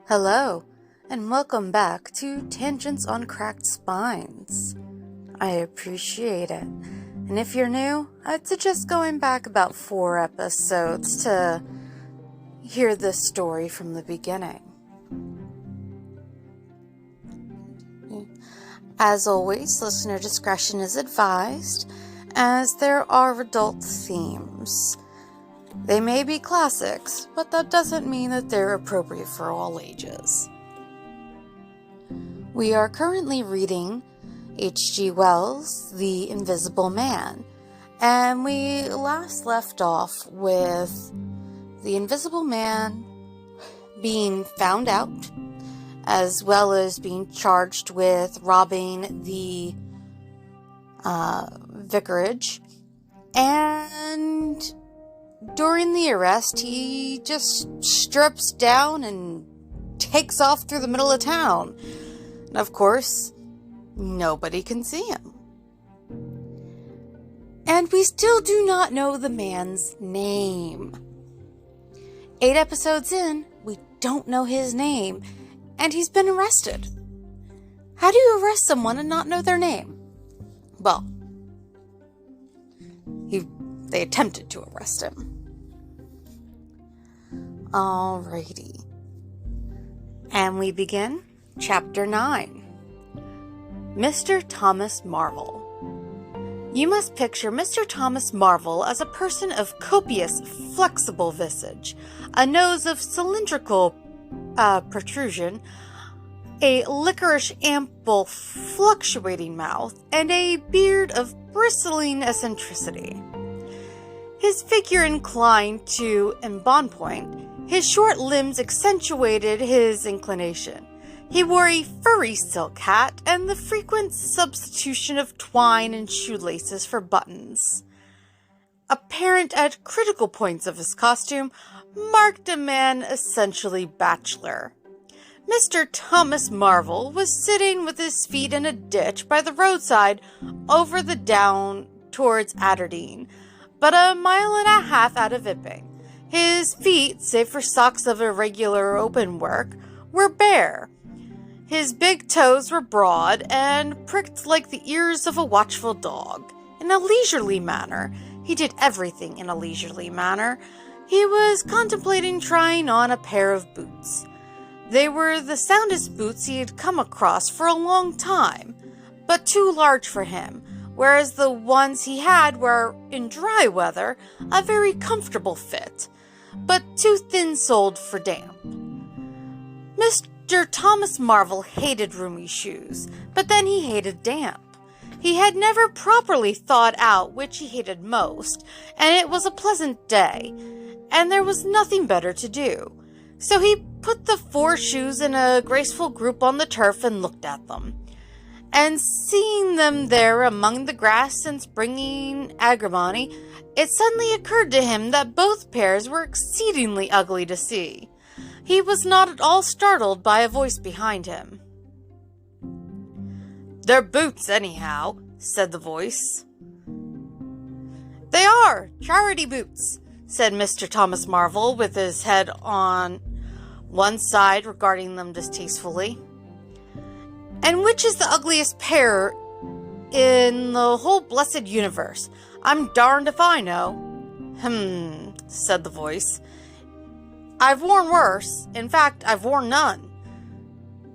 Hello, and welcome back to Tangents on Cracked Spines. I appreciate it. And if you're new, I'd suggest going back about 4 episodes to hear this story from the beginning. As always, listener discretion is advised, as there are adult themes. They may be classics, but that doesn't mean that they're appropriate for all ages. We are currently reading H.G. Wells' The Invisible Man, and we last left off with the Invisible Man being found out, as well as being charged with robbing the vicarage, and during the arrest, he just strips down and takes off through the middle of town. And of course, nobody can see him. And we still do not know the man's name. 8 episodes in, we don't know his name, and he's been arrested. How do you arrest someone and not know their name? Well, they attempted to arrest him. Alrighty. And we begin Chapter 9. Mr. Thomas Marvel. You must picture Mr. Thomas Marvel as a person of copious, flexible visage, a nose of cylindrical protrusion, a liquorish ample fluctuating mouth, and a beard of bristling eccentricity. His figure inclined to embonpoint, his short limbs accentuated his inclination. He wore a furry silk hat and the frequent substitution of twine and shoelaces for buttons. Apparent at critical points of his costume, marked a man essentially bachelor. Mr. Thomas Marvel was sitting with his feet in a ditch by the roadside over the down towards Aberdeen, but a mile and a half out of Iping. His feet, save for socks of irregular openwork, were bare. His big toes were broad and pricked like the ears of a watchful dog. In a leisurely manner, he did everything in a leisurely manner, he was contemplating trying on a pair of boots. They were the soundest boots he had come across for a long time, but too large for him, whereas the ones he had were, in dry weather, a very comfortable fit, but too thin-soled for damp. Mr. Thomas Marvel hated roomy shoes, but then he hated damp. He had never properly thought out which he hated most, and it was a pleasant day, and there was nothing better to do. So he put the 4 shoes in a graceful group on the turf and looked at them. And seeing them there among the grass and springing agrimony, it suddenly occurred to him that both pairs were exceedingly ugly to see. He was not at all startled by a voice behind him. "They're boots, anyhow," said the voice. "They are charity boots," said Mr. Thomas Marvel, with his head on one side regarding them distastefully. "And which is the ugliest pair in the whole blessed universe? I'm darned if I know." Said the voice. "I've worn worse. In fact, I've worn none.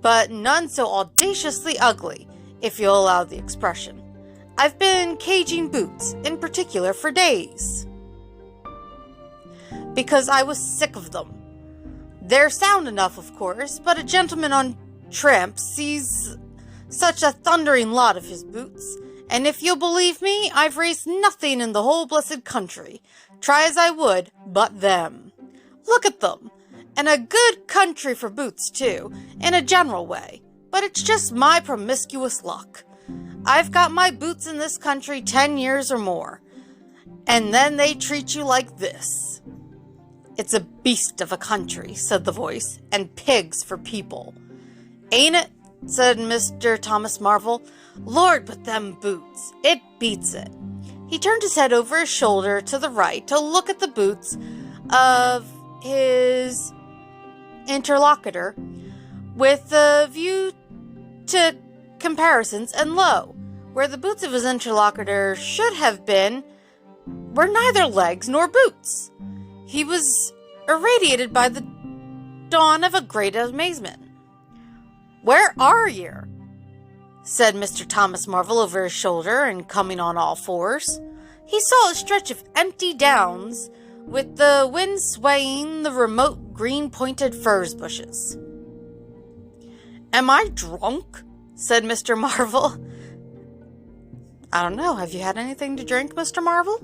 But none so audaciously ugly, if you'll allow the expression. I've been caging boots, in particular, for days, because I was sick of them. They're sound enough, of course, but a gentleman on tramp sees such a thundering lot of his boots, and if you'll believe me, I've raised nothing in the whole blessed country, try as I would, but them. Look at them, and a good country for boots, too, in a general way, but it's just my promiscuous luck. I've got my boots in this country 10 years or more, and then they treat you like this." "It's a beast of a country," said the voice, "and pigs for people." "Ain't it?" said Mr. Thomas Marvel. "Lord, but them boots, it beats it." He turned his head over his shoulder to the right to look at the boots of his interlocutor, with a view to comparisons, and lo, where the boots of his interlocutor should have been, were neither legs nor boots. He was irradiated by the dawn of a great amazement. "Where are ye?" said Mr. Thomas Marvel over his shoulder and coming on all fours. He saw a stretch of empty downs with the wind swaying the remote green-pointed furze bushes. "Am I drunk?" said Mr. Marvel. "I don't know. Have you had anything to drink, Mr. Marvel?"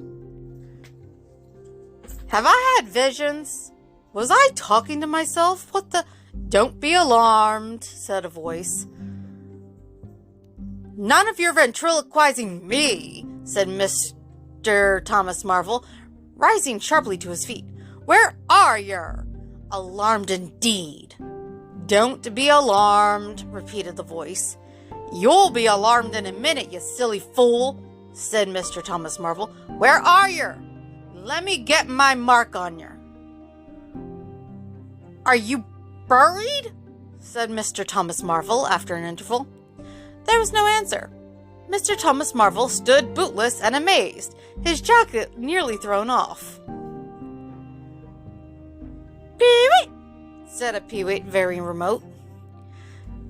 "Have I had visions? Was I talking to myself? What the—" "Don't be alarmed," said a voice. "None of your ventriloquizing me," said Mr. Thomas Marvel, rising sharply to his feet. "Where are yer? Alarmed indeed." "Don't be alarmed," repeated the voice. "You'll be alarmed in a minute, you silly fool," said Mr. Thomas Marvel. "Where are yer? Let me get my mark on yer." "Are you buried?" said Mr. Thomas Marvel after an interval. There was no answer. Mr. Thomas Marvel stood bootless and amazed, his jacket nearly thrown off. "Peewit!" said a peewit very remote.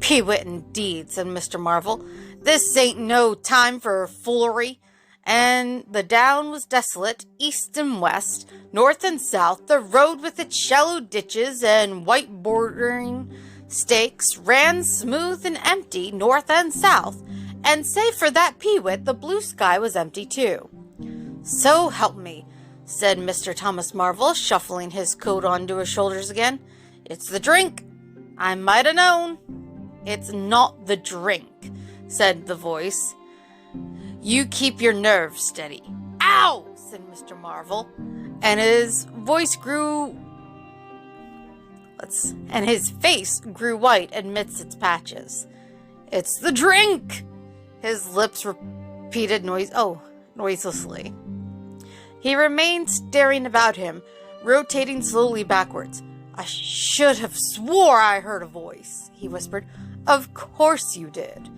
"Peewit indeed," said Mr. Marvel. "This ain't no time for foolery." And the down was desolate, east and west, north and south. The road with its shallow ditches and white bordering stakes ran smooth and empty north and south, and save for that peewit, the blue sky was empty too. "So help me," said Mr. Thomas Marvel, shuffling his coat onto his shoulders again. "It's the drink. I might have known." "It's not the drink," said the voice. "You keep your nerves steady." "Ow!" said Mr. Marvel, and his voice grew... and his face grew white amidst its patches. "It's the drink!" His lips repeated noiselessly. He remained staring about him, rotating slowly backwards. "I should have swore I heard a voice," he whispered. "Of course you did."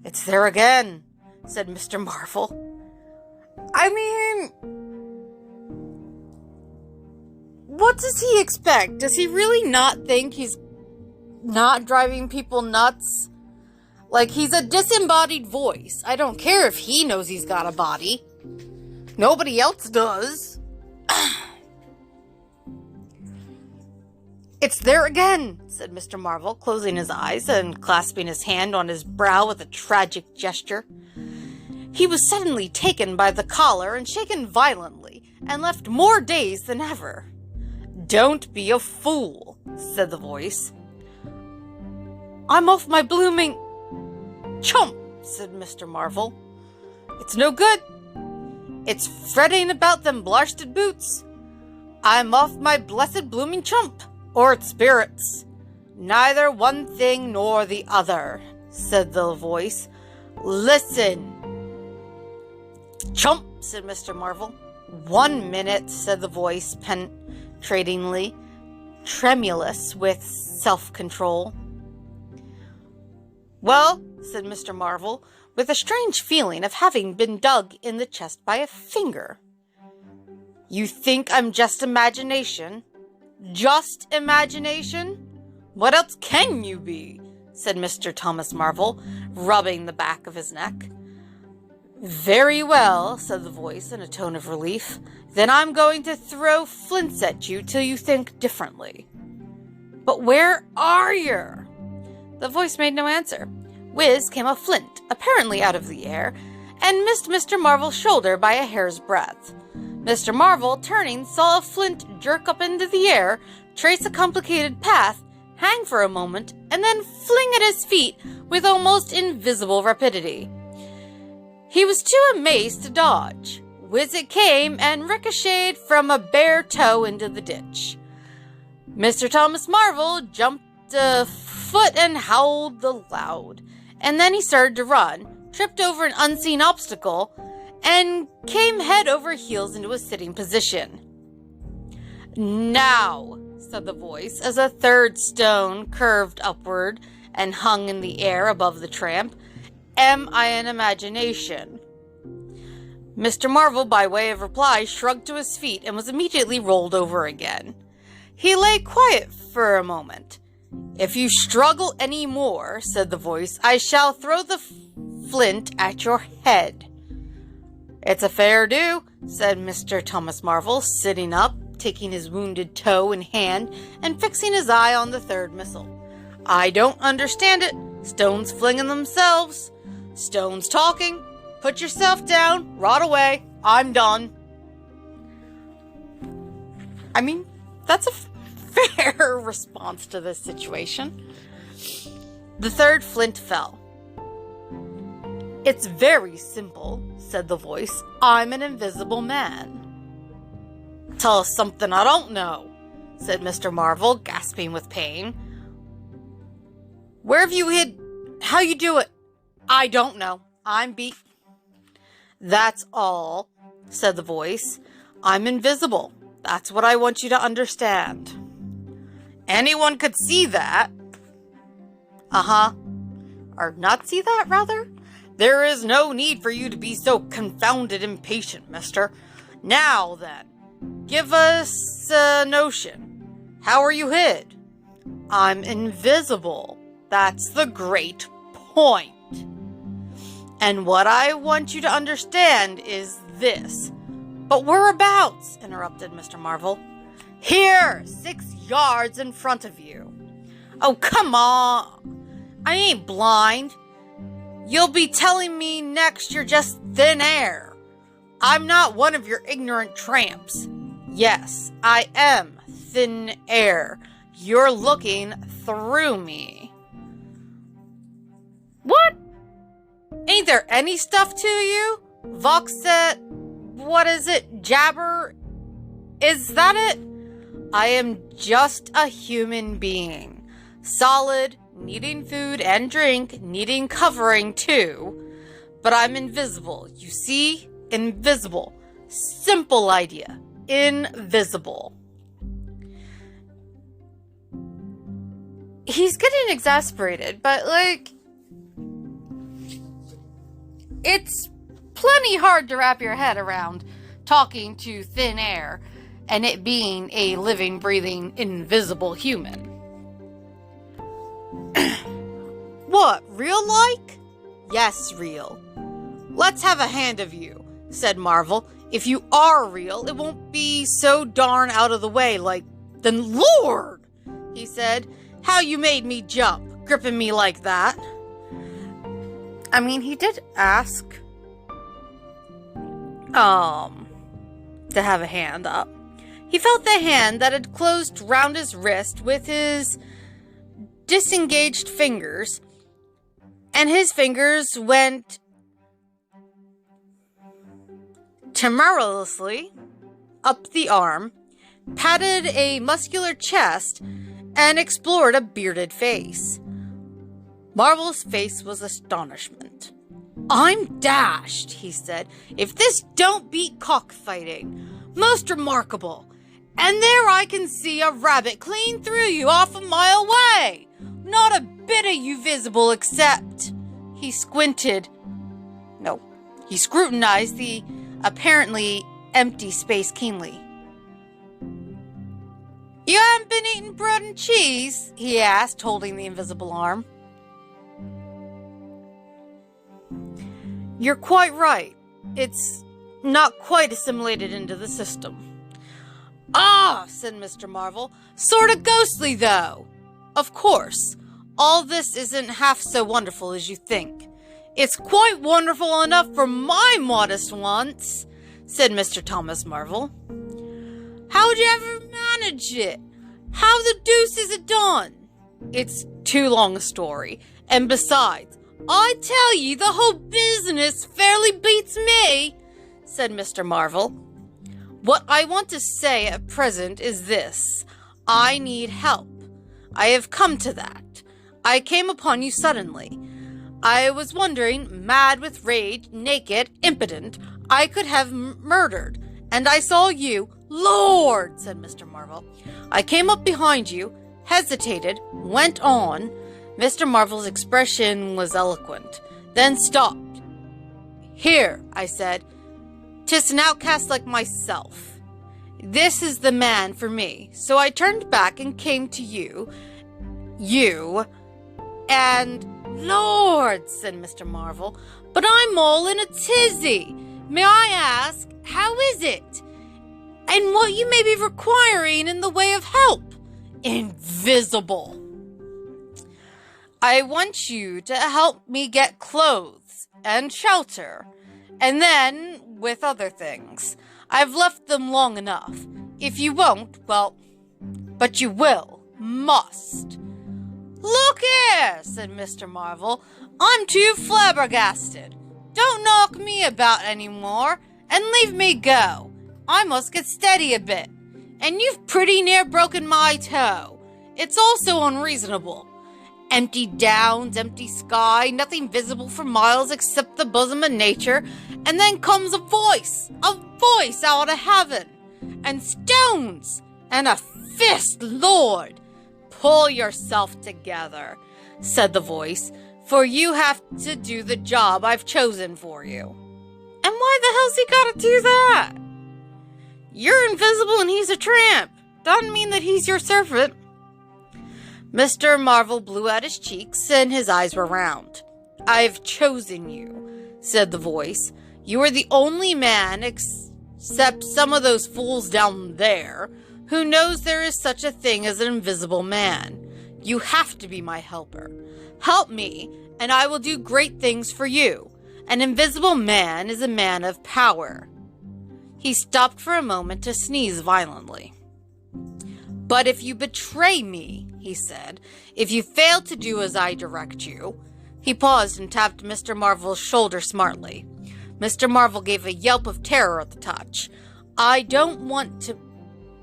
"It's there again," said Mr. Marvel. "I mean, what does he expect? Does he really not think he's not driving people nuts? Like, he's a disembodied voice. I don't care if he knows he's got a body. Nobody else does. "It's there again," said Mr. Marvel, closing his eyes and clasping his hand on his brow with a tragic gesture. He was suddenly taken by the collar and shaken violently, and left more dazed than ever. "Don't be a fool," said the voice. "I'm off my blooming..." "Chump," said Mr. Marvel. "It's no good. It's fretting about them blarsted boots. I'm off my blessed blooming chump, or its spirits. Neither one thing nor the other," said the voice. "Listen." "Chump," said Mr. Marvel. "1 minute," said the voice penetratingly, tremulous with self-control. "Well," said Mr. Marvel, with a strange feeling of having been dug in the chest by a finger. "You think I'm just imagination? Just imagination? What else can you be?" said Mr. Thomas Marvel, rubbing the back of his neck. "Very well," said the voice in a tone of relief. "Then I'm going to throw flints at you till you think differently." "But where are you?" The voice made no answer. Whiz came a flint, apparently out of the air, and missed Mr. Marvel's shoulder by a hair's breadth. Mr. Marvel, turning, saw a flint jerk up into the air, trace a complicated path, hang for a moment, and then fling at his feet with almost invisible rapidity. He was too amazed to dodge. Whiz it came and ricocheted from a bare toe into the ditch. Mr. Thomas Marvel jumped a foot and howled aloud, and then he started to run, tripped over an unseen obstacle, and came head over heels into a sitting position. "Now," said the voice, as a third stone curved upward and hung in the air above the tramp. Am I an imagination? Mr. Marvel, by way of reply, shrugged to his feet and was immediately rolled over again. He lay quiet for a moment. If you struggle any more, said the voice, I shall throw the flint at your head. It's a fair do, said Mr. Thomas Marvel, sitting up, taking his wounded toe in hand and fixing his eye on the third missile. I don't understand it. Stones flinging themselves. Stones talking. Put yourself down. Rot away. I'm done. I mean, that's a fair response to this situation. The third flint fell. It's very simple, said the voice. I'm an invisible man. Tell us something I don't know, said Mr. Marvel, gasping with pain. Where have you hid? How you do it? I don't know. I'm beat. That's all, said the voice. I'm invisible. That's what I want you to understand. Anyone could see that. Uh-huh. Or not see that, rather? There is no need for you to be so confounded impatient, mister. Now, then, give us a notion. How are you hid? I'm invisible. That's the great point. And what I want you to understand is this. But whereabouts? Interrupted Mr. Marvel. Here, 6 yards in front of you. Oh, come on. I ain't blind. You'll be telling me next you're just thin air. I'm not one of your ignorant tramps. Yes, I am thin air. You're looking through me. What? Ain't there any stuff to you? Voxet, what is it? Jabber? Is that it? I am just a human being. Solid, needing food and drink, needing covering too. But I'm invisible. You see? Invisible. Simple idea. Invisible. He's getting exasperated, but it's plenty hard to wrap your head around talking to thin air and it being a living, breathing, invisible human. What, real like? Yes, real. Let's have a hand of you, said Marvel. If you are real, it won't be so darn out of the way then Lord, he said, how you made me jump, gripping me like that. I mean, he did ask, to have a hand up. He felt the hand that had closed round his wrist with his disengaged fingers, and his fingers went tremulously up the arm, patted a muscular chest, and explored a bearded face. Marvel's face was astonishment. I'm dashed, he said, if this don't beat cockfighting. Most remarkable. And there I can see a rabbit clean through you half a mile away. Not a bit of you visible except... He scrutinized the apparently empty space keenly. You haven't been eating bread and cheese? He asked, holding the invisible arm. You're quite right. It's not quite assimilated into the system. Ah, said Mr. Marvel. Sort of ghostly, though. Of course, all this isn't half so wonderful as you think. It's quite wonderful enough for my modest wants, said Mr. Thomas Marvel. How'd you ever manage it? How the deuce is it done? It's too long a story. And besides, I tell you, the whole business fairly beats me, said Mr. Marvel. What I want to say at present is this. I need help. I have come to that. I came upon you suddenly. I was wondering, mad with rage, naked, impotent, I could have murdered, and I saw you, Lord, said Mr. Marvel. I came up behind you, hesitated, went on. Mr. Marvel's expression was eloquent, then stopped. Here, I said, 'tis an outcast like myself. This is the man for me. So I turned back and came to you, and Lord, said Mr. Marvel, but I'm all in a tizzy. May I ask, how is it? And what you may be requiring in the way of help? Invisible. I want you to help me get clothes and shelter, and then with other things. I've left them long enough. If you won't, well, but you will, must. Look here, said Mr. Marvel. I'm too flabbergasted. Don't knock me about any more, and leave me go. I must get steady a bit, and you've pretty near broken my toe. It's also unreasonable. Empty downs, empty sky, nothing visible for miles except the bosom of nature, and then comes a voice out of heaven, and stones, and a fist, Lord. Pull yourself together, said the voice, for you have to do the job I've chosen for you. And why the hell's he gotta do that? You're invisible and he's a tramp. Doesn't mean that he's your servant. Mr. Marvel blew out his cheeks and his eyes were round. I've chosen you, said the voice. You are the only man, except some of those fools down there, who knows there is such a thing as an invisible man. You have to be my helper. Help me, and I will do great things for you. An invisible man is a man of power. He stopped for a moment to sneeze violently. But if you betray me, he said, if you fail to do as I direct you. He paused and tapped Mr. Marvel's shoulder smartly. Mr. Marvel gave a yelp of terror at the touch. I don't want to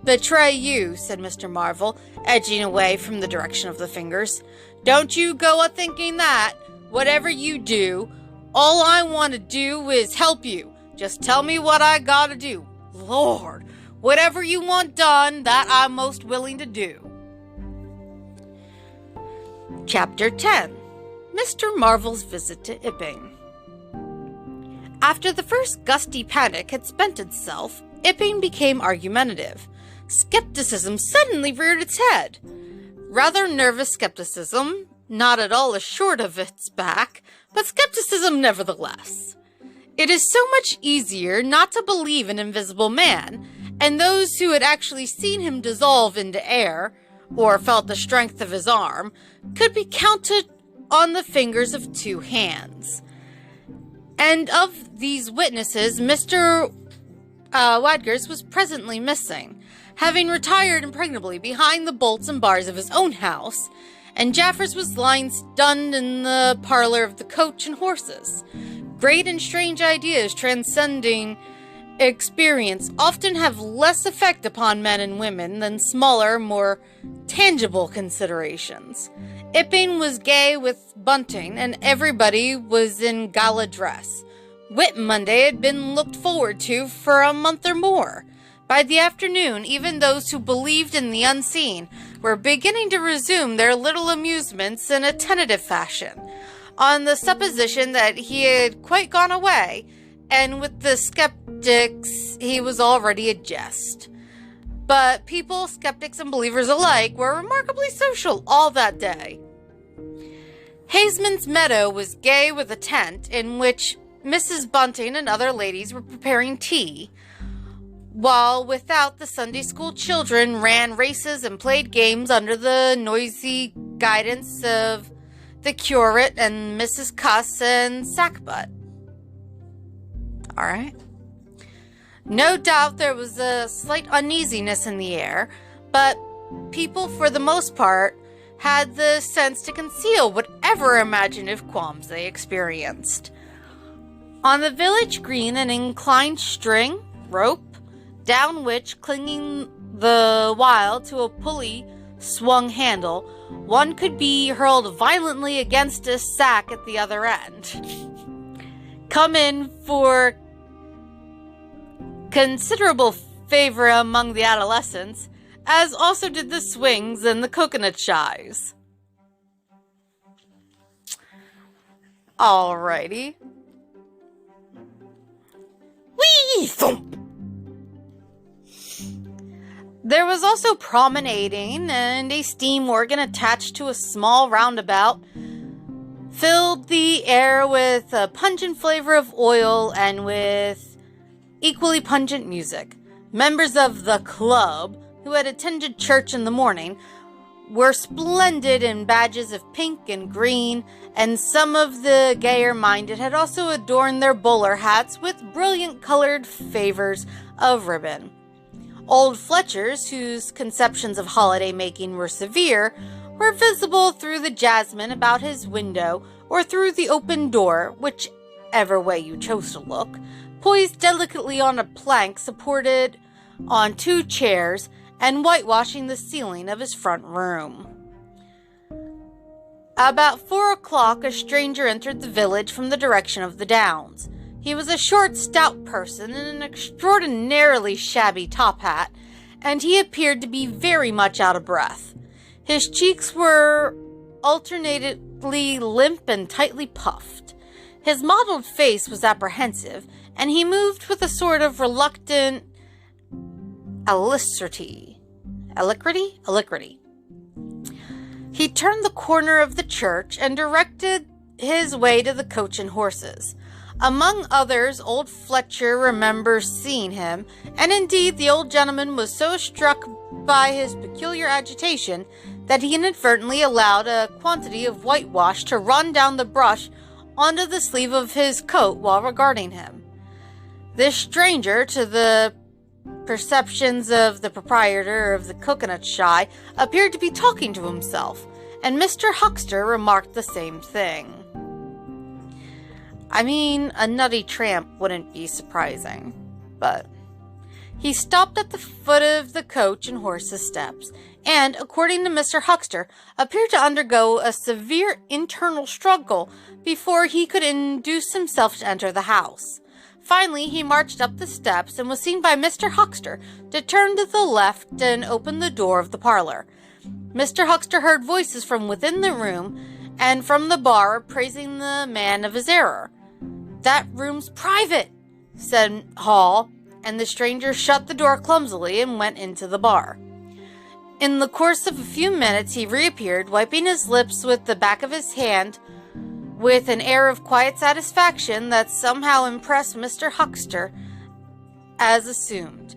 betray you, said Mr. Marvel, edging away from the direction of the fingers. Don't you go a-thinking that. Whatever you do, all I want to do is help you. Just tell me what I gotta do. Lord, whatever you want done, that I'm most willing to do. Chapter 10. Mr. Marvel's Visit to Ipping. After the first gusty panic had spent itself, Ipping became argumentative. Skepticism suddenly reared its head. Rather nervous skepticism, not at all assured of its back, but skepticism nevertheless. It is so much easier not to believe an invisible man, and those who had actually seen him dissolve into air, or felt the strength of his arm, could be counted on the fingers of two hands. And of these witnesses, Mr. Wadgers was presently missing, having retired impregnably behind the bolts and bars of his own house, and Jaffers was lying stunned in the parlor of the Coach and Horses. Great and strange ideas transcending experience often have less effect upon men and women than smaller, more tangible considerations. Ipping was gay with bunting, and everybody was in gala dress. Whit Monday had been looked forward to for a month or more. By the afternoon, even those who believed in the unseen were beginning to resume their little amusements in a tentative fashion, on the supposition that he had quite gone away, and with the skeptics he was already a jest. But people, skeptics and believers alike, were remarkably social all that day. Hazeman's Meadow was gay with a tent in which Mrs. Bunting and other ladies were preparing tea, while without the Sunday school children ran races and played games under the noisy guidance of the curate and Mrs. Cuss and Sackbutt. All right. No doubt there was a slight uneasiness in the air, but people, for the most part, had the sense to conceal whatever imaginative qualms they experienced. On the village green, an inclined string, rope, down which, clinging the while to a pulley swung handle, one could be hurled violently against a sack at the other end. Come in for considerable favor among the adolescents, as also did the swings and the coconut shies. Alrighty. Whee! Thump! There was also promenading, and a steam organ attached to a small roundabout filled the air with a pungent flavor of oil and with equally pungent music. Members of the club, who had attended church in the morning, were splendid in badges of pink and green, and some of the gayer-minded had also adorned their bowler hats with brilliant-colored favors of ribbon. Old Fletchers, whose conceptions of holiday-making were severe, were visible through the jasmine about his window or through the open door, whichever way you chose to look, poised delicately on a plank supported on 2 chairs and whitewashing the ceiling of his front room. About 4 o'clock, a stranger entered the village from the direction of the downs. He was a short, stout person in an extraordinarily shabby top hat, and he appeared to be very much out of breath. His cheeks were alternately limp and tightly puffed. His mottled face was apprehensive, and he moved with a sort of reluctant alacrity. He turned the corner of the church and directed his way to the coach and horses. Among others, old Fletcher remembers seeing him, and indeed the old gentleman was so struck by his peculiar agitation that he inadvertently allowed a quantity of whitewash to run down the brush onto the sleeve of his coat while regarding him. This stranger, to the perceptions of the proprietor of the coconut shy, appeared to be talking to himself, and Mr. Huckster remarked the same thing. I mean, a nutty tramp wouldn't be surprising, but he stopped at the foot of the coach and horse's steps, and, according to Mr. Huckster, appeared to undergo a severe internal struggle before he could induce himself to enter the house. Finally, he marched up the steps and was seen by Mr. Huckster to turn to the left and open the door of the parlor. Mr. Huckster heard voices from within the room and from the bar praising the man of his error. "That room's private," said Hall, and the stranger shut the door clumsily and went into the bar. In the course of a few minutes he reappeared, wiping his lips with the back of his hand with an air of quiet satisfaction that somehow impressed Mr. Huckster as assumed.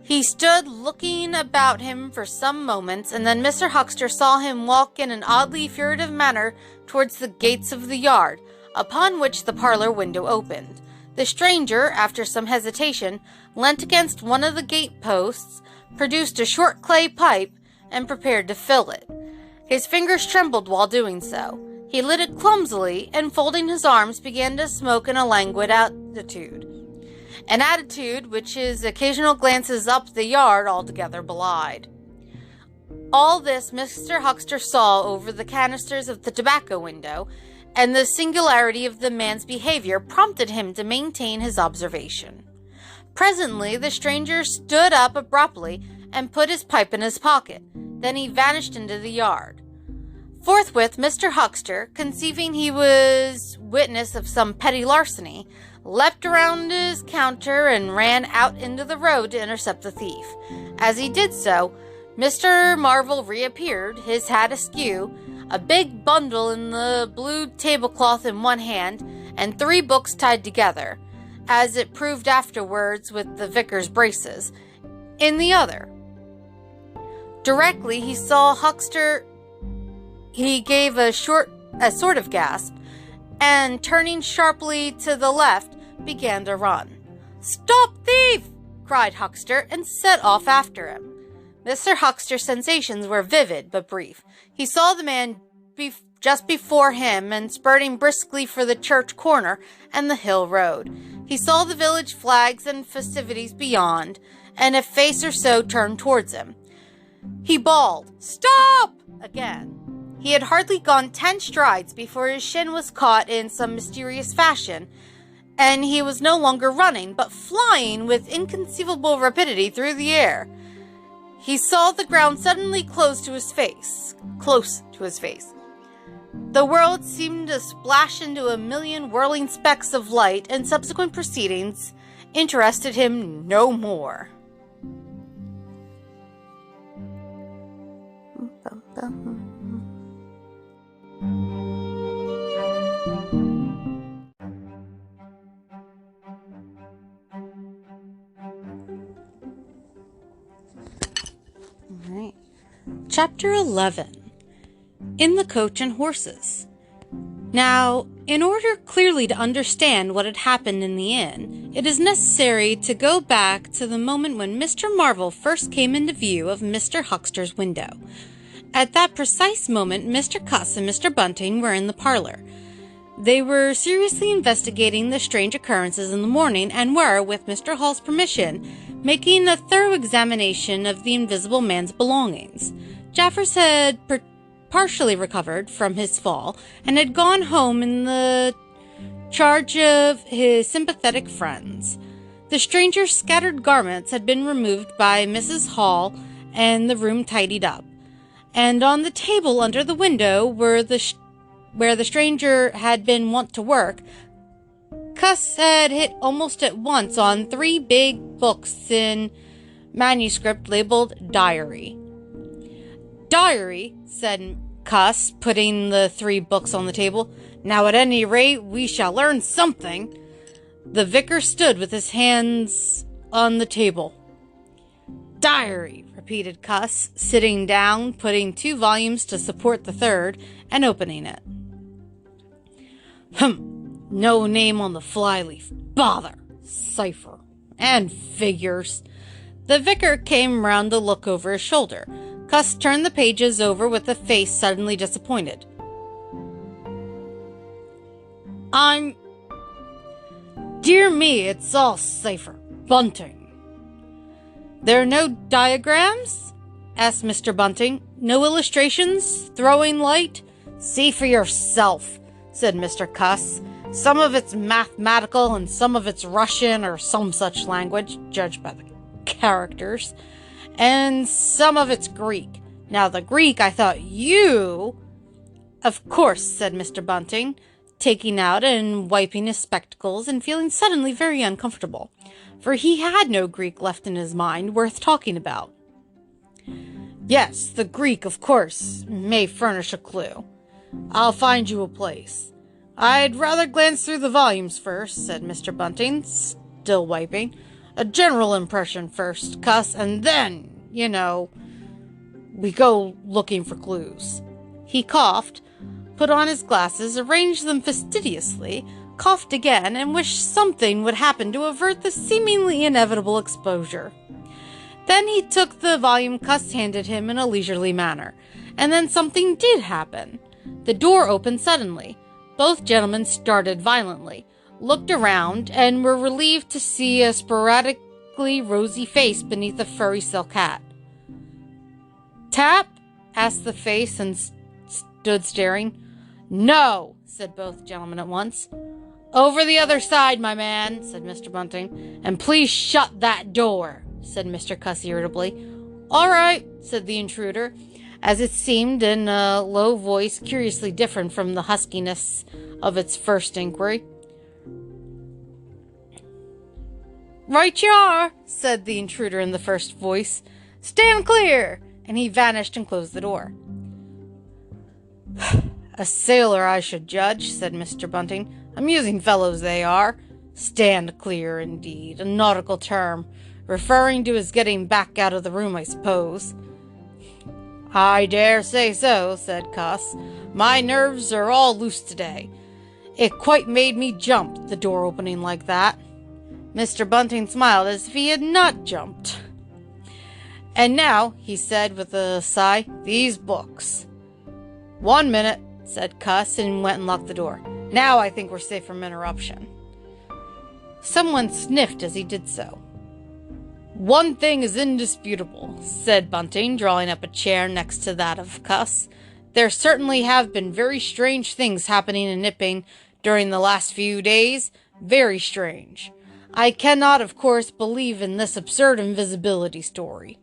He stood looking about him for some moments, and then Mr. Huckster saw him walk in an oddly furtive manner towards the gates of the yard, upon which the parlor window opened. The stranger, after some hesitation, leant against one of the gate posts, produced a short clay pipe, and prepared to fill it. His fingers trembled while doing so. He lit it clumsily, and folding his arms, began to smoke in a languid attitude. An attitude which his occasional glances up the yard altogether belied. All this Mr. Huckster saw over the canisters of the tobacco window, and the singularity of the man's behavior prompted him to maintain his observation. Presently, the stranger stood up abruptly and put his pipe in his pocket. Then he vanished into the yard. Forthwith, Mr. Huckster, conceiving he was witness of some petty larceny, leapt around his counter and ran out into the road to intercept the thief. As he did so, Mr. Marvel reappeared, his hat askew, a big bundle in the blue tablecloth in one hand, and 3 books tied together, as it proved afterwards with the vicar's braces, in the other. Directly he saw Huckster, he gave a sort of gasp, and turning sharply to the left, began to run. "Stop, thief!" cried Huckster, and set off after him. Mr. Huckster's sensations were vivid but brief. He saw the man just before him and spurting briskly for the church corner and the hill road. He saw the village flags and festivities beyond, and a face or so turned towards him. He bawled, "Stop!" again. He had hardly gone 10 strides before his shin was caught in some mysterious fashion, and he was no longer running, but flying with inconceivable rapidity through the air. He saw the ground suddenly close to his face. The world seemed to splash into a million whirling specks of light, and subsequent proceedings interested him no more. Alright. Chapter 11. In the Coach and Horses. Now, in order clearly to understand what had happened in the inn, it is necessary to go back to the moment when Mr. Marvel first came into view of Mr. Huckster's window. At that precise moment, Mr. Cuss and Mr. Bunting were in the parlor. They were seriously investigating the strange occurrences in the morning, and were, with Mr. Hall's permission, making a thorough examination of the Invisible Man's belongings. Jaffers had partially recovered from his fall, and had gone home in the charge of his sympathetic friends. The stranger's scattered garments had been removed by Mrs. Hall, and the room tidied up. And on the table under the window, where the stranger had been wont to work, Cuss had hit almost at once on 3 big books in manuscript labeled Diary. Diary, said Cuss, putting the 3 books on the table. Now at any rate, we shall learn something. The vicar stood with his hands on the table. Diary, repeated Cuss, sitting down, putting 2 volumes to support the 3rd, and opening it. No name on the flyleaf. Bother. Cipher. And figures. The vicar came round to look over his shoulder. Cuss turned the pages over with a face suddenly disappointed. Dear me, it's all cipher. Bunting. There are no diagrams? Asked Mr. Bunting. No illustrations? Throwing light? See for yourself, said Mr. Cuss. Some of it's mathematical and some of it's Russian or some such language, judged by the characters. And some of it's Greek. Now the Greek I thought you... Of course, said Mr. Bunting, taking out and wiping his spectacles and feeling suddenly very uncomfortable, for he had no Greek left in his mind worth talking about. Yes, the Greek, of course, may furnish a clue. I'll find you a place. I'd rather glance through the volumes first, said Mr. Bunting, still wiping. A general impression first, Cuss, and then, we go looking for clues. He coughed, put on his glasses, arranged them fastidiously, coughed again, and wished something would happen to avert the seemingly inevitable exposure. Then he took the volume Cuss handed him in a leisurely manner, and then something did happen. The door opened suddenly. Both gentlemen started violently, looked around, and were relieved to see a sporadically rosy face beneath a furry silk hat. Tap? Asked the face, and stood staring. No, said both gentlemen at once. Over the other side, my man, said Mr. Bunting. And please shut that door, said Mr. Cuss irritably. All right, said the intruder, as it seemed in a low voice curiously different from the huskiness of its first inquiry. Right you are, said the intruder in the first voice. Stand clear! And he vanished and closed the door. A sailor, I should judge, said Mr. Bunting. Amusing fellows they are. Stand clear, indeed, a nautical term, referring to his getting back out of the room, I suppose. I dare say so, said Cuss. My nerves are all loose today. It quite made me jump, the door opening like that. Mr. Bunting smiled as if he had not jumped. And now, he said with a sigh, these books. 1 minute, said Cuss, and went and locked the door. Now I think we're safe from interruption. Someone sniffed as he did so. One thing is indisputable, said Bunting, drawing up a chair next to that of Cuss. There certainly have been very strange things happening in Nipping during the last few days. Very strange. I cannot, of course, believe in this absurd invisibility story.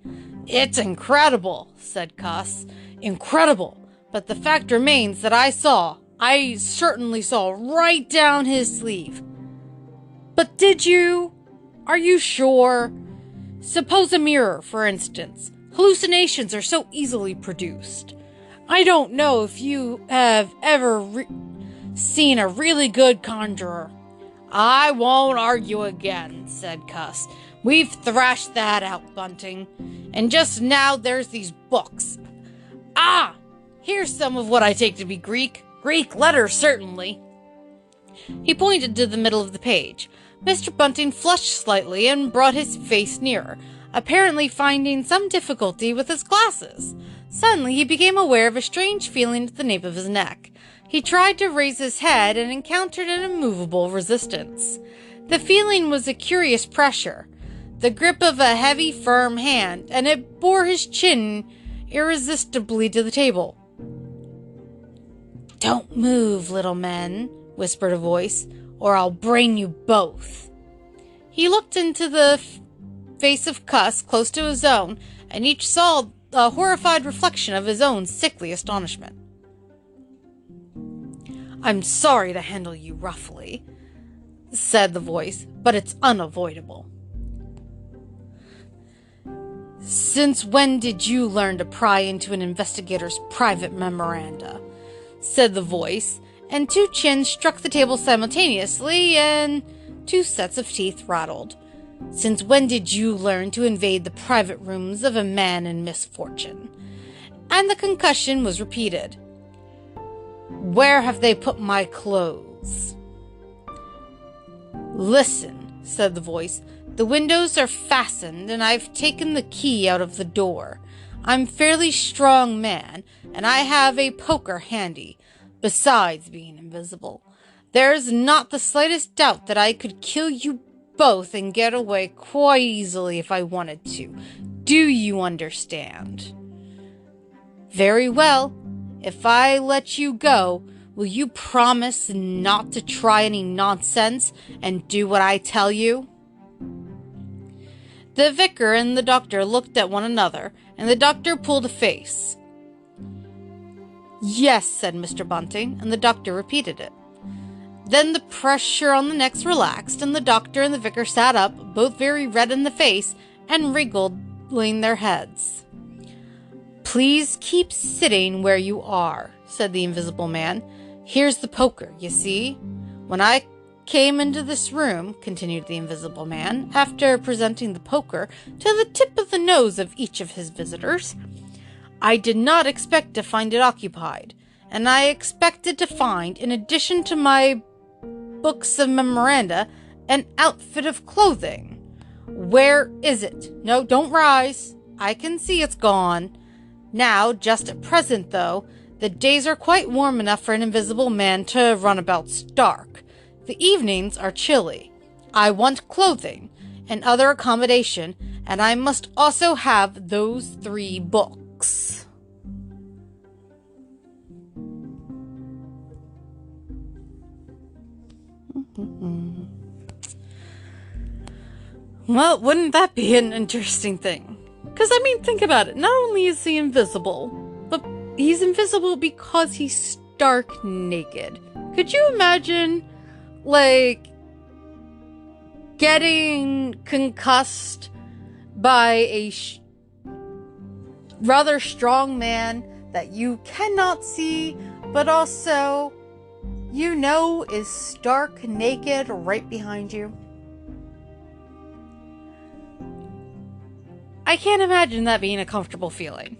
It's incredible, said Cuss. Incredible. But the fact remains that I certainly saw right down his sleeve. But did you? Are you sure? Suppose a mirror, for instance. Hallucinations are so easily produced. I don't know if you have ever seen a really good conjurer. I won't argue again, said Cuss. We've thrashed that out, Bunting. And just now there's these books. Ah! Here's some of what I take to be Greek. Greek letters, certainly. He pointed to the middle of the page. Mr. Bunting flushed slightly and brought his face nearer, apparently finding some difficulty with his glasses. Suddenly he became aware of a strange feeling at the nape of his neck. He tried to raise his head and encountered an immovable resistance. The feeling was a curious pressure, the grip of a heavy, firm hand, and it bore his chin irresistibly to the table. "Don't move, little men," whispered a voice, "or I'll brain you both." He looked into the face of Cuss close to his own, and each saw a horrified reflection of his own sickly astonishment. "I'm sorry to handle you roughly," said the voice, "but it's unavoidable." "Since when did you learn to pry into an investigator's private memoranda?" said the voice, and two chins struck the table simultaneously, and two sets of teeth rattled. "Since when did you learn to invade the private rooms of a man in misfortune?" And the concussion was repeated. "Where have they put my clothes?" "Listen," said the voice. "The windows are fastened, and I've taken the key out of the door. I'm a fairly strong man, and I have a poker handy, besides being invisible. There's not the slightest doubt that I could kill you both and get away quite easily if I wanted to. Do you understand?" "Very well. If I let you go, will you promise not to try any nonsense and do what I tell you?" The vicar and the doctor looked at one another, and the doctor pulled a face. "Yes," said Mr. Bunting, and the doctor repeated it. Then the pressure on the necks relaxed, and the doctor and the vicar sat up, both very red in the face, and wriggling their heads. "Please keep sitting where you are," said the invisible man. "Here's the poker, you see. When I came into this room," continued the invisible man, after presenting the poker to the tip of the nose of each of his visitors, "I did not expect to find it occupied, and I expected to find, in addition to my books of memoranda, an outfit of clothing. Where is it? No, don't rise. I can see it's gone. Now, just at present, though, the days are quite warm enough for an invisible man to run about stark. The evenings are chilly. I want clothing and other accommodation, and I must also have those 3 books." Well, wouldn't that be an interesting thing? Because, I mean, think about it. Not only is he invisible, but he's invisible because he's stark naked. Could you imagine, like, getting concussed by a rather strong man that you cannot see, but also, you know, is stark naked right behind you? I can't imagine that being a comfortable feeling.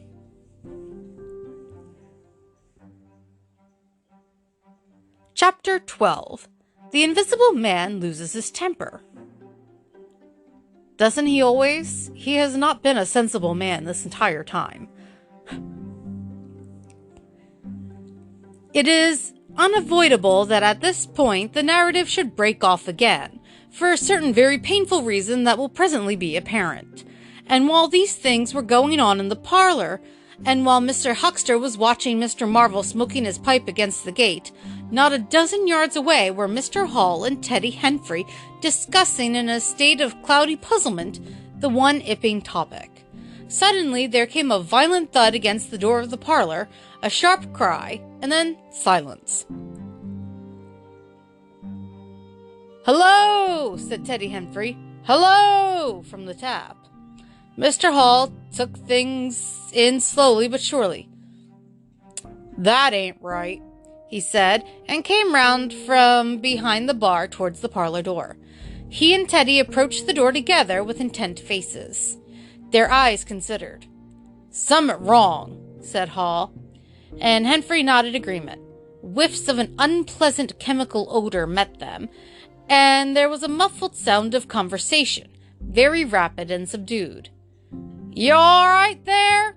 Chapter 12. The Invisible Man Loses His Temper. Doesn't he always? He has not been a sensible man this entire time. It is unavoidable that at this point the narrative should break off again, for a certain very painful reason that will presently be apparent. And while these things were going on in the parlor, and while Mr. Huckster was watching Mr. Marvel smoking his pipe against the gate, Not a dozen yards away were Mr. Hall and Teddy Henfrey discussing in a state of cloudy puzzlement the one ipping topic. Suddenly there came a violent thud against the door of the parlor, a sharp cry, and then silence. "Hello!" said Teddy Henfrey. "Hello!" from the tap. Mr. Hall took things in slowly but surely. "That ain't right," he said, and came round from behind the bar towards the parlor door. He and Teddy approached the door together with intent faces. Their eyes considered. "Summat wrong," said Hall, and Henfrey nodded agreement. Whiffs of an unpleasant chemical odor met them, and there was a muffled sound of conversation, very rapid and subdued. "You all right there?"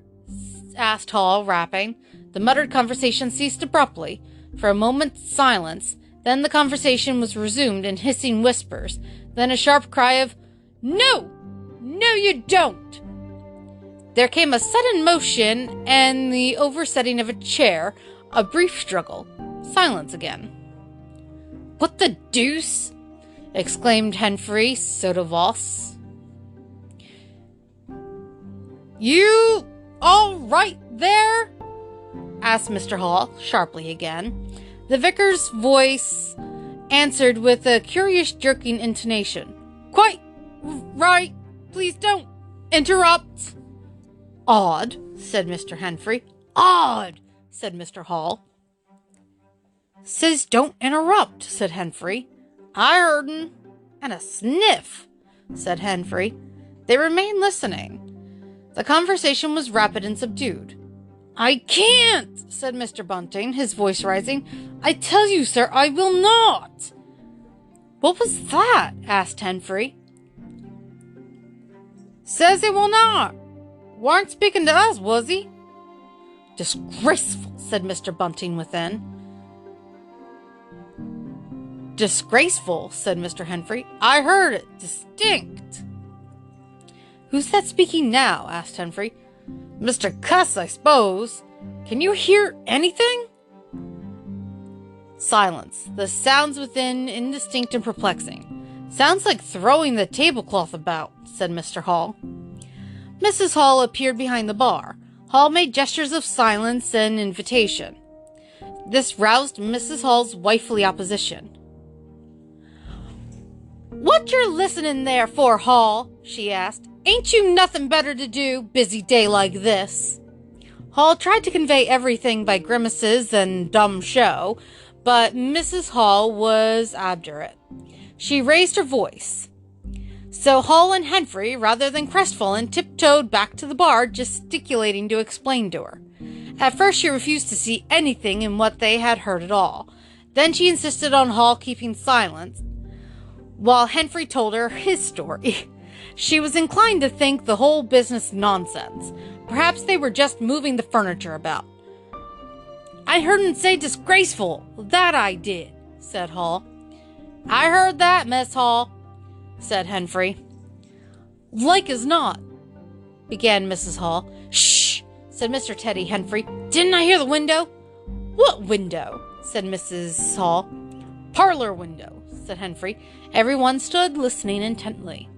asked Hall, rapping. The muttered conversation ceased abruptly. For a moment's silence, then the conversation was resumed in hissing whispers, then a sharp cry of, "No! No, you don't!" There came a sudden motion and the oversetting of a chair, a brief struggle, silence again. "What the deuce?" exclaimed Henfrey sotto voce. "You all right there?" asked Mr. Hall, sharply again. The vicar's voice answered with a curious jerking intonation. "Quite right. Please don't interrupt." "Odd," said Mr. Henfrey. "Odd," said Mr. Hall. "Says don't interrupt," said Henfrey. "I heard'n." "And a sniff," said Henfrey. They remained listening. The conversation was rapid and subdued. "I can't," said Mr. Bunting, his voice rising. "I tell you, sir, I will not." "What was that?" asked Henfrey. "Says he will not. Warn't speaking to us, was he?" "Disgraceful," said Mr. Bunting within. "Disgraceful," said Mr. Henfrey. "I heard it, distinct." "Who's that speaking now?" asked Henfrey. "Mr. Cuss, I suppose. Can you hear anything?" Silence. The sounds within indistinct and perplexing. "Sounds like throwing the tablecloth about," said Mr. Hall. Mrs. Hall appeared behind the bar. Hall made gestures of silence and invitation. This roused Mrs. Hall's wifely opposition. "What you're listening there for, Hall?" she asked. "Ain't you nothing better to do, busy day like this?" Hall tried to convey everything by grimaces and dumb show, but Mrs. Hall was obdurate. She raised her voice. So Hall and Henfrey, rather than crestfallen, tiptoed back to the bar, gesticulating to explain to her. At first she refused to see anything in what they had heard at all. Then she insisted on Hall keeping silence, while Henfrey told her his story. She was inclined to think the whole business nonsense. Perhaps they were just moving the furniture about. "I heard him say disgraceful, that I did," said Hall. "I heard that, Miss Hall," said Henfrey. "Like as not," began Mrs. Hall. "Shh," said Mr. Teddy Henfrey. "Didn't I hear the window?" "What window?" said Mrs. Hall. "Parlor window," said Henfrey. Everyone stood listening intently.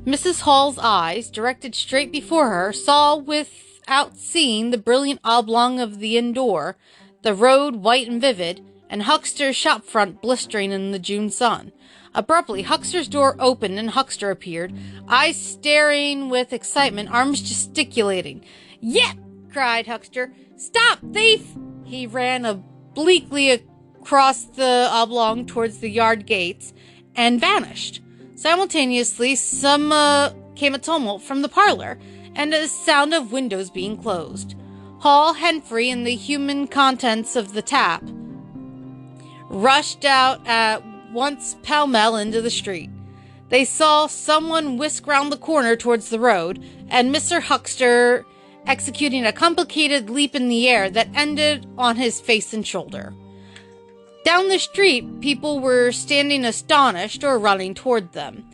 Mrs. Hall's eyes, directed straight before her, saw without seeing the brilliant oblong of the inn door, the road white and vivid, and Huckster's shop front blistering in the June sun. Abruptly, Huckster's door opened and Huckster appeared, eyes staring with excitement, arms gesticulating. "Yep!" cried Huckster. "Stop, thief!" He ran obliquely across the oblong towards the yard gates and vanished. Simultaneously, came a tumult from the parlor, and a sound of windows being closed. Hall, Henfrey, and the human contents of the tap rushed out at once pell-mell into the street. They saw someone whisk round the corner towards the road, and Mr. Huckster executing a complicated leap in the air that ended on his face and shoulder. Down the street, people were standing astonished or running toward them.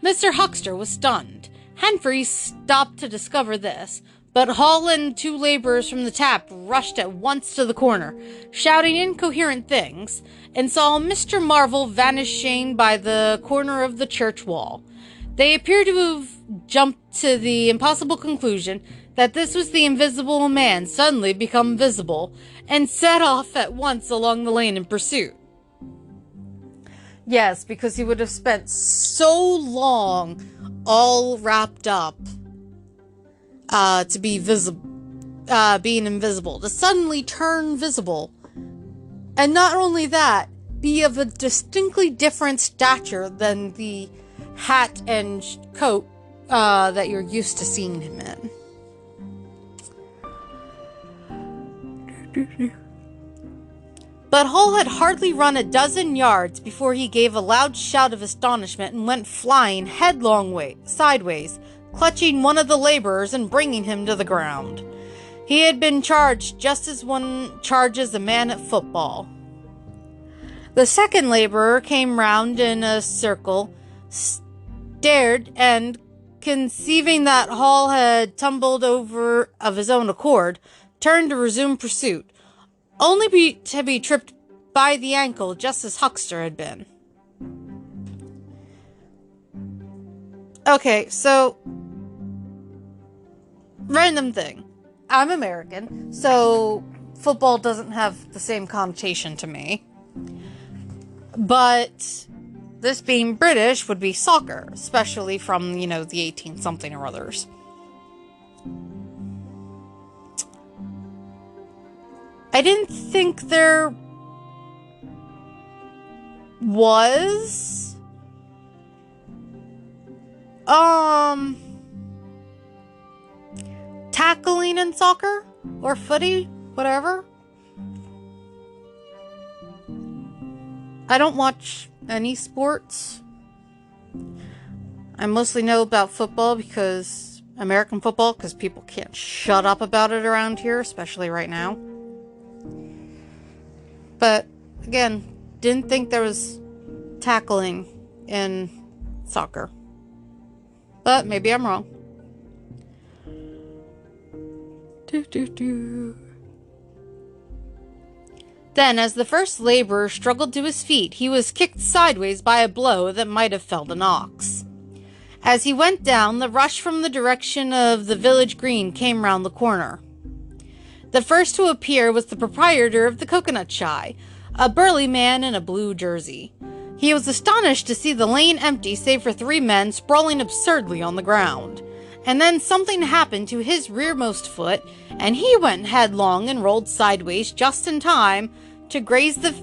Mr. Huckster was stunned. Henfrey stopped to discover this, but Hall and two laborers from the tap rushed at once to the corner, shouting incoherent things, and saw Mr. Marvel vanishing by the corner of the church wall. They appeared to have jumped to the impossible conclusion that this was the Invisible Man suddenly become visible, and set off at once along the lane in pursuit. Yes, because he would have spent so long all wrapped up to be visible, being invisible, to suddenly turn visible. And not only that, be of a distinctly different stature than the hat and coat that you're used to seeing him in. But Hall had hardly run a dozen yards before he gave a loud shout of astonishment and went flying headlong sideways, clutching one of the laborers and bringing him to the ground. He had been charged just as one charges a man at football. The second laborer came round in a circle, stared, and, conceiving that Hall had tumbled over of his own accord, turned to resume pursuit, only to be tripped by the ankle just as Huckster had been. Okay, so, random thing. I'm American, so football doesn't have the same connotation to me. But this being British would be soccer, especially from, the 18-something or others. I didn't think there was tackling in soccer or footy, whatever. I don't watch any sports. I mostly know about football because American football, because people can't shut up about it around here, especially right now. But, again, didn't think there was tackling in soccer. But maybe I'm wrong. Then, as the first laborer struggled to his feet, he was kicked sideways by a blow that might have felled an ox. As he went down, the rush from the direction of the village green came round the corner. The first to appear was the proprietor of the Coconut Shy, a burly man in a blue jersey. He was astonished to see the lane empty save for 3 men sprawling absurdly on the ground. And then something happened to his rearmost foot, and he went headlong and rolled sideways just in time to graze the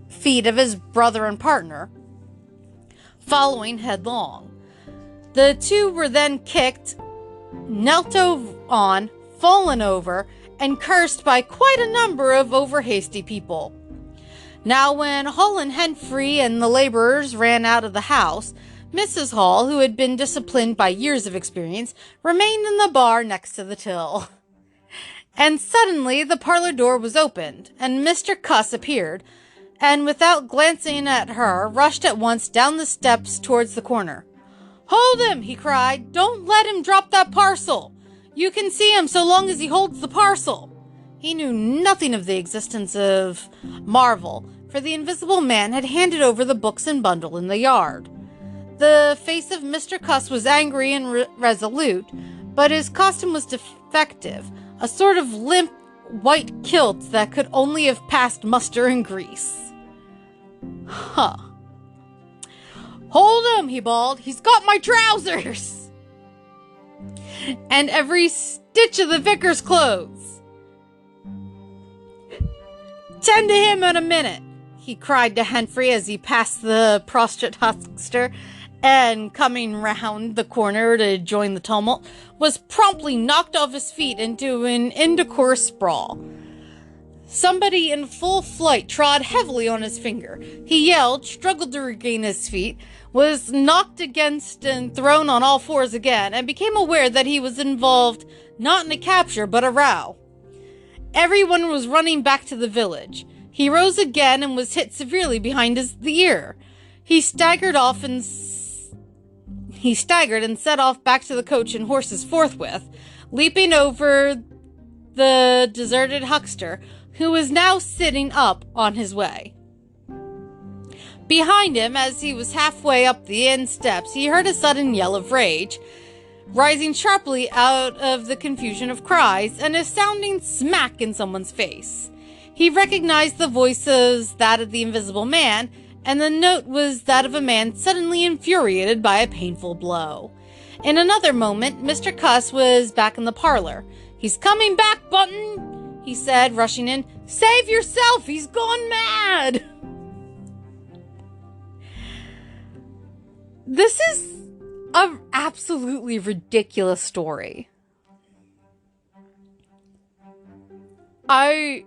feet of his brother and partner, following headlong. The two were then kicked, knelt on, fallen over, and cursed by quite a number of over-hasty people. Now when Hall and Henfrey and the laborers ran out of the house, Mrs. Hall, who had been disciplined by years of experience, remained in the bar next to the till. And suddenly the parlor door was opened, and Mr. Cuss appeared, and without glancing at her, rushed at once down the steps towards the corner. "Hold him!" he cried. "Don't let him drop that parcel! You can see him so long as he holds the parcel." He knew nothing of the existence of Marvel, for the Invisible Man had handed over the books and bundle in the yard. The face of Mr. Cuss was angry and resolute, but his costume was defective, a sort of limp white kilt that could only have passed muster and grease. "Huh. Hold him," he bawled. "He's got my trousers! And every stitch of the vicar's clothes. Tend to him in a minute," he cried to Henfrey as he passed the prostrate huckster, and coming round the corner to join the tumult, was promptly knocked off his feet into an indecorous sprawl. Somebody in full flight trod heavily on his finger. He yelled, struggled to regain his feet, was knocked against and thrown on all fours again, and became aware that he was involved not in a capture but a row. Everyone was running back to the village. He rose again and was hit severely behind the ear. He staggered and set off back to the coach and horses forthwith, leaping over the deserted huckster, who was now sitting up on his way. Behind him, as he was halfway up the inn steps, he heard a sudden yell of rage, rising sharply out of the confusion of cries, and a sounding smack in someone's face. He recognized the voice as that of the Invisible Man, and the note was that of a man suddenly infuriated by a painful blow. In another moment, Mr. Cuss was back in the parlor. "He's coming back, Button," he said, rushing in. "Save yourself! He's gone mad!" This is an absolutely ridiculous story. I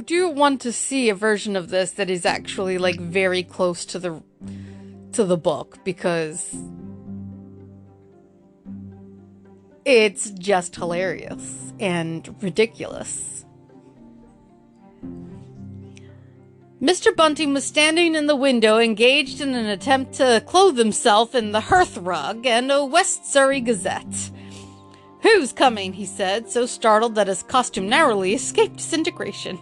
do want to see a version of this that is actually like very close to the book, because it's just hilarious and ridiculous. Mr. Bunting was standing in the window, engaged in an attempt to clothe himself in the hearth rug and a West Surrey Gazette. "Who's coming?" he said, so startled that his costume narrowly escaped disintegration.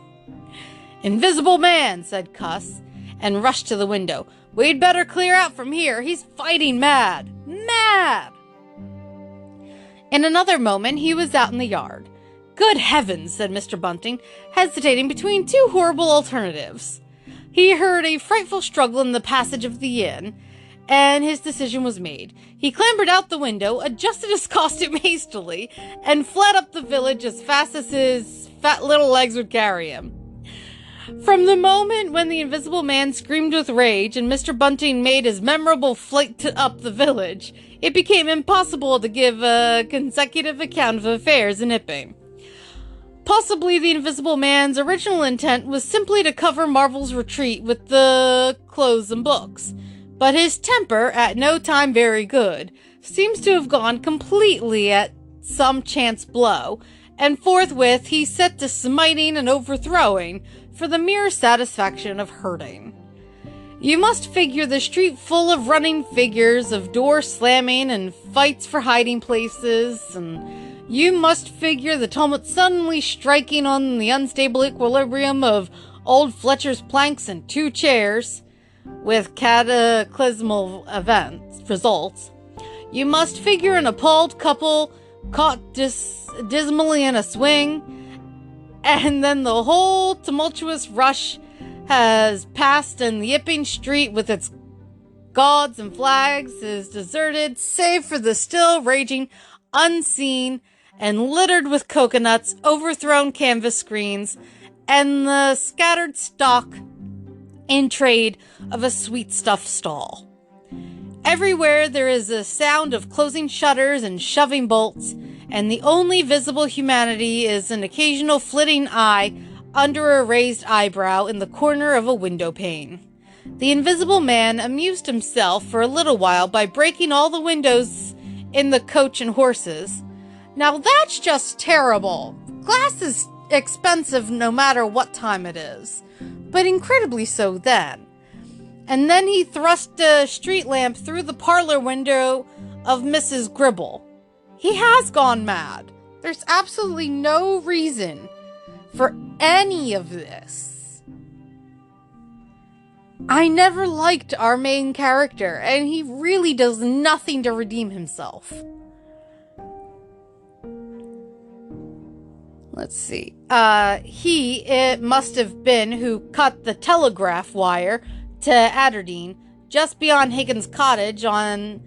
"Invisible Man," said Cuss, and rushed to the window. "We'd better clear out from here. He's fighting mad. Mad!" In another moment, he was out in the yard. "Good heavens," said Mr. Bunting, hesitating between two horrible alternatives. He heard a frightful struggle in the passage of the inn, and his decision was made. He clambered out the window, adjusted his costume hastily, and fled up the village as fast as his fat little legs would carry him. From the moment when the Invisible Man screamed with rage and Mr. Bunting made his memorable flight up the village, it became impossible to give a consecutive account of affairs in Iping. Possibly the Invisible Man's original intent was simply to cover Marvel's retreat with the clothes and books, but his temper, at no time very good, seems to have gone completely at some chance blow, and forthwith he set to smiting and overthrowing for the mere satisfaction of hurting. You must figure the street full of running figures, of door slamming and fights for hiding places, and you must figure the tumult suddenly striking on the unstable equilibrium of old Fletcher's planks and two chairs, with cataclysmal results. You must figure an appalled couple caught dismally in a swing, and then the whole tumultuous rush has passed, and the Iping street with its gauds and flags is deserted, save for the still raging, unseen, and littered with coconuts, overthrown canvas screens, and the scattered stock in trade of a sweet stuff stall. Everywhere there is a sound of closing shutters and shoving bolts, and the only visible humanity is an occasional flitting eye under a raised eyebrow in the corner of a window pane. The Invisible Man amused himself for a little while by breaking all the windows in the coach and horses. Now that's just terrible. Glass is expensive no matter what time it is, but incredibly so then. And then he thrust a street lamp through the parlor window of Mrs. Gribble. He has gone mad. There's absolutely no reason for any of this. I never liked our main character, and he really does nothing to redeem himself. Let's see. It must have been who cut the telegraph wire to Aberdeen, just beyond Higgins' cottage on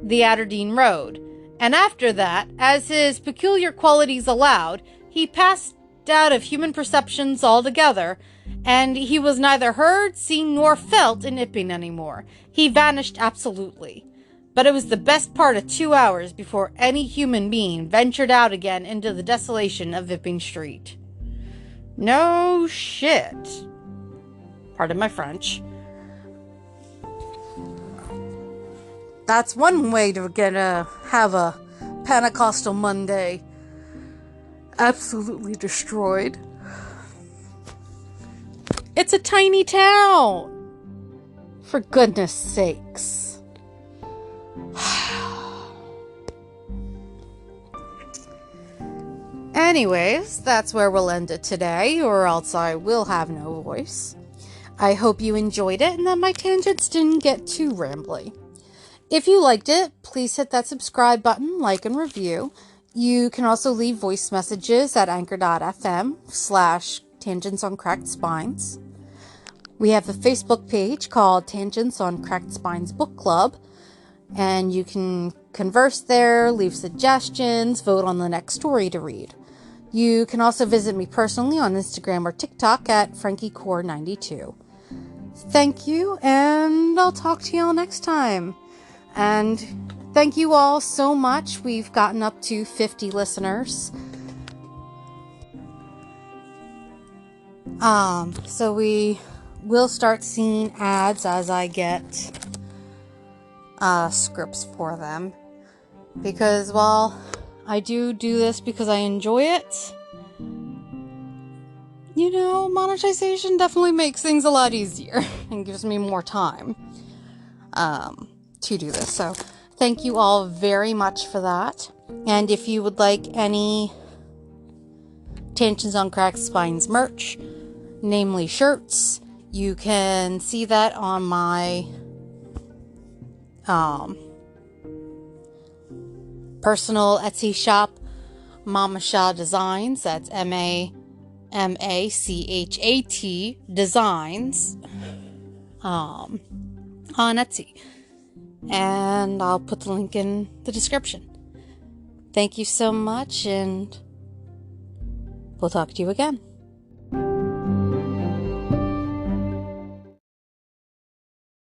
the Aberdeen Road. And after that, as his peculiar qualities allowed, he passed out of human perceptions altogether, and he was neither heard, seen, nor felt in Iping anymore. He vanished absolutely. But it was the best part of 2 hours before any human being ventured out again into the desolation of Iping Street. No shit. Pardon my French. That's one way to have a Pentecostal Monday absolutely destroyed. It's a tiny town. For goodness sakes. Anyways, that's where we'll end it today, or else I will have no voice. I hope you enjoyed it and that my tangents didn't get too rambly. If you liked it, please hit that subscribe button, like, and review. You can also leave voice messages at anchor.fm/Tangents on Cracked Spines. We have a Facebook page called Tangents on Cracked Spines Book Club, and you can converse there, leave suggestions, vote on the next story to read. You can also visit me personally on Instagram or TikTok at FrankieCore92. Thank you, and I'll talk to y'all next time. And thank you all so much. We've gotten up to 50 listeners. So we will start seeing ads as I get scripts for them. Because while I do this because I enjoy it, monetization definitely makes things a lot easier and gives me more time to do this. So thank you all very much for that. And if you would like any Tangents on Cracked Spines merch, namely shirts, you can see that on my personal Etsy shop, Mama Shah Designs. That's MAMACHAT Designs on Etsy. And I'll put the link in the description. Thank you so much, and we'll talk to you again.